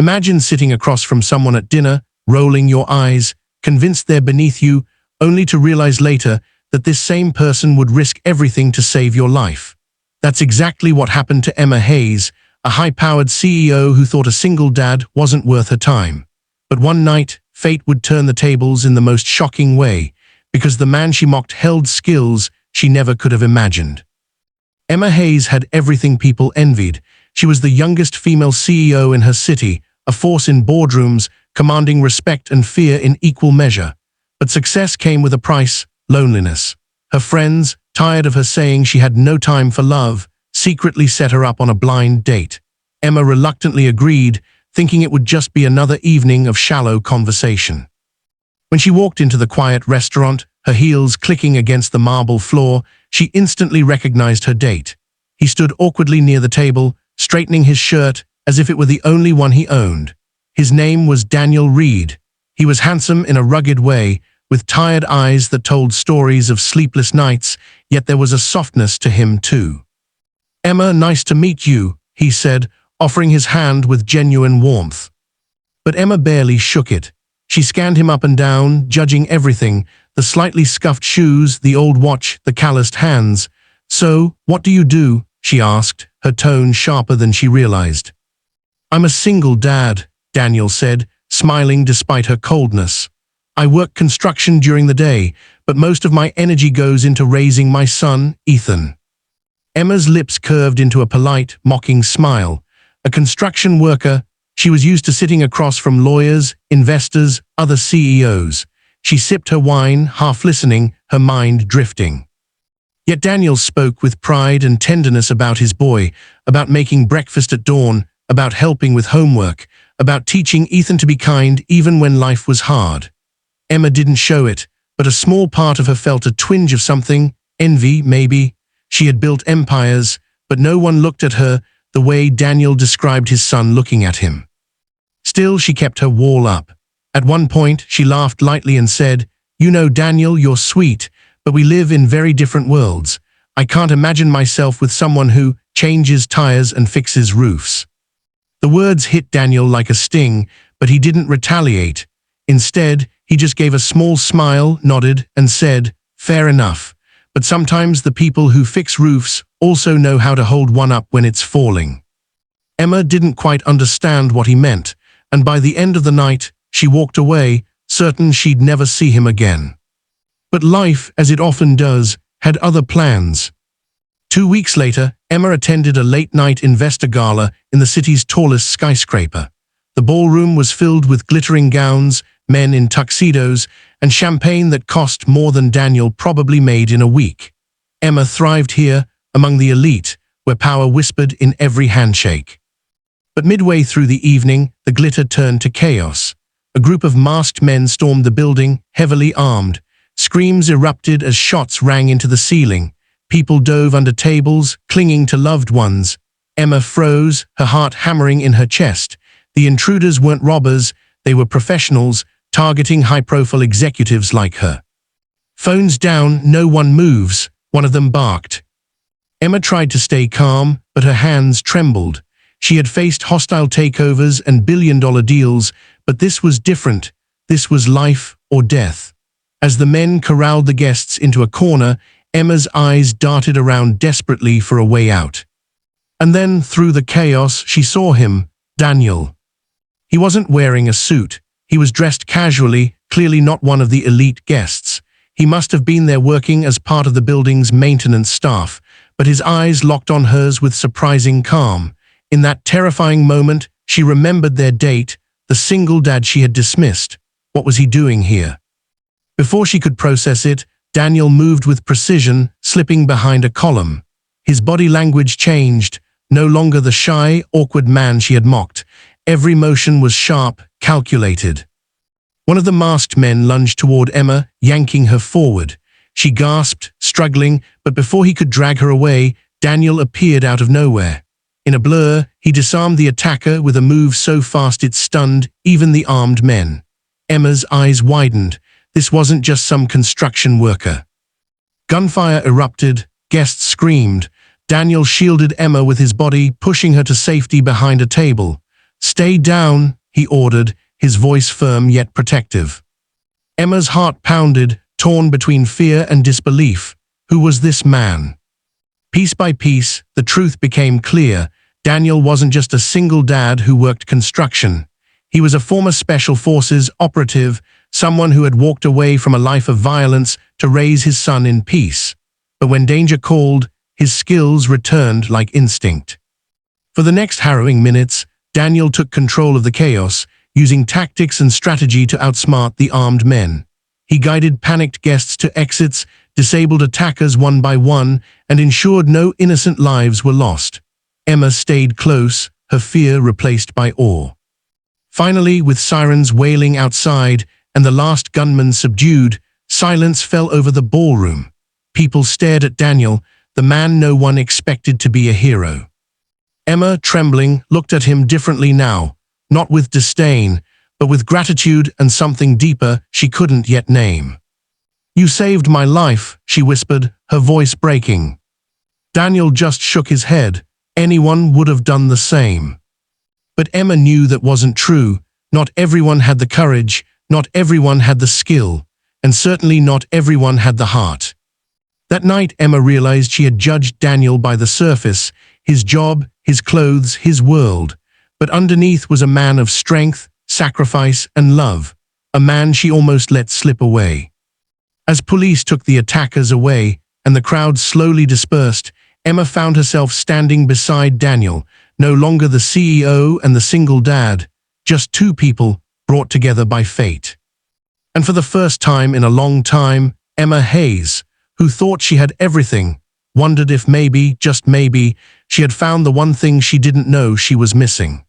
Imagine sitting across from someone at dinner, rolling your eyes, convinced they're beneath you, only to realize later that this same person would risk everything to save your life. That's exactly what happened to Emma Hayes, a high-powered CEO who thought a single dad wasn't worth her time. But one night, fate would turn the tables in the most shocking way, because the man she mocked held skills she never could have imagined. Emma Hayes had everything people envied. She was the youngest female CEO in her city, a force in boardrooms, commanding respect and fear in equal measure. But success came with a price: loneliness. Her friends, tired of her saying she had no time for love, secretly set her up on a blind date. Emma reluctantly agreed, thinking it would just be another evening of shallow conversation. When she walked into the quiet restaurant, her heels clicking against the marble floor, she instantly recognized her date. He stood awkwardly near the table, straightening his shirt as if it were the only one he owned. His name was Daniel Reed. He was handsome in a rugged way, with tired eyes that told stories of sleepless nights, yet there was a softness to him too. "Emma, nice to meet you," he said, offering his hand with genuine warmth. But Emma barely shook it. She scanned him up and down, judging everything: the slightly scuffed shoes, the old watch, the calloused hands. "So, what do you do?" she asked, her tone sharper than she realized. "I'm a single dad," Daniel said, smiling despite her coldness. "I work construction during the day, but most of my energy goes into raising my son, Ethan." Emma's lips curved into a polite, mocking smile. A construction worker, she was used to sitting across from lawyers, investors, other CEOs. She sipped her wine, half listening, her mind drifting. Yet Daniel spoke with pride and tenderness about his boy, about making breakfast at dawn, about helping with homework, about teaching Ethan to be kind even when life was hard. Emma didn't show it, but a small part of her felt a twinge of something, envy maybe. She had built empires, but no one looked at her the way Daniel described his son looking at him. Still, she kept her wall up. At one point, she laughed lightly and said, "You know, Daniel, you're sweet, but we live in very different worlds. I can't imagine myself with someone who changes tires and fixes roofs." The words hit Daniel like a sting, but he didn't retaliate. Instead, he just gave a small smile, nodded, and said, "Fair enough. But sometimes the people who fix roofs also know how to hold one up when it's falling." Emma didn't quite understand what he meant, and by the end of the night, she walked away, certain she'd never see him again. But life, as it often does, had other plans. 2 weeks later, Emma attended a late-night investor gala in the city's tallest skyscraper. The ballroom was filled with glittering gowns, men in tuxedos, and champagne that cost more than Daniel probably made in a week. Emma thrived here, among the elite, where power whispered in every handshake. But midway through the evening, the glitter turned to chaos. A group of masked men stormed the building, heavily armed. Screams erupted as shots rang into the ceiling. People dove under tables, clinging to loved ones. Emma froze, her heart hammering in her chest. The intruders weren't robbers, they were professionals, targeting high-profile executives like her. "Phones down, no one moves," one of them barked. Emma tried to stay calm, but her hands trembled. She had faced hostile takeovers and billion-dollar deals, but this was different. This was life or death. As the men corralled the guests into a corner, Emma's eyes darted around desperately for a way out. And then, through the chaos, she saw him, Daniel. He wasn't wearing a suit. He was dressed casually, clearly not one of the elite guests. He must have been there working as part of the building's maintenance staff, but his eyes locked on hers with surprising calm. In that terrifying moment, she remembered their date, the single dad she had dismissed. What was he doing here? Before she could process it, Daniel moved with precision, slipping behind a column. His body language changed, no longer the shy, awkward man she had mocked. Every motion was sharp, calculated. One of the masked men lunged toward Emma, yanking her forward. She gasped, struggling, but before he could drag her away, Daniel appeared out of nowhere. In a blur, he disarmed the attacker with a move so fast it stunned even the armed men. Emma's eyes widened. This wasn't just some construction worker. Gunfire erupted, guests screamed. Daniel shielded Emma with his body, pushing her to safety behind a table. "Stay down," he ordered, his voice firm yet protective. Emma's heart pounded, torn between fear and disbelief. Who was this man? Piece by piece, the truth became clear. Daniel wasn't just a single dad who worked construction. He was a former Special Forces operative, someone who had walked away from a life of violence to raise his son in peace. But when danger called, his skills returned like instinct. For the next harrowing minutes, Daniel took control of the chaos, using tactics and strategy to outsmart the armed men. He guided panicked guests to exits, disabled attackers one by one, and ensured no innocent lives were lost. Emma stayed close, her fear replaced by awe. Finally, with sirens wailing outside and the last gunman subdued, silence fell over the ballroom. People stared at Daniel, the man no one expected to be a hero. Emma, trembling, looked at him differently now, not with disdain, but with gratitude and something deeper she couldn't yet name. "You saved my life," she whispered, her voice breaking. Daniel just shook his head. Anyone would have done the same. But Emma knew that wasn't true. Not everyone had the courage, not everyone had the skill, and certainly not everyone had the heart. That night, Emma realized she had judged Daniel by the surface, his job, his clothes, his world. But underneath was a man of strength, sacrifice, and love, a man she almost let slip away. As police took the attackers away and the crowd slowly dispersed, Emma found herself standing beside Daniel, no longer the CEO and the single dad, just two people brought together by fate. And for the first time in a long time, Emma Hayes, who thought she had everything, wondered if maybe, just maybe, she had found the one thing she didn't know she was missing.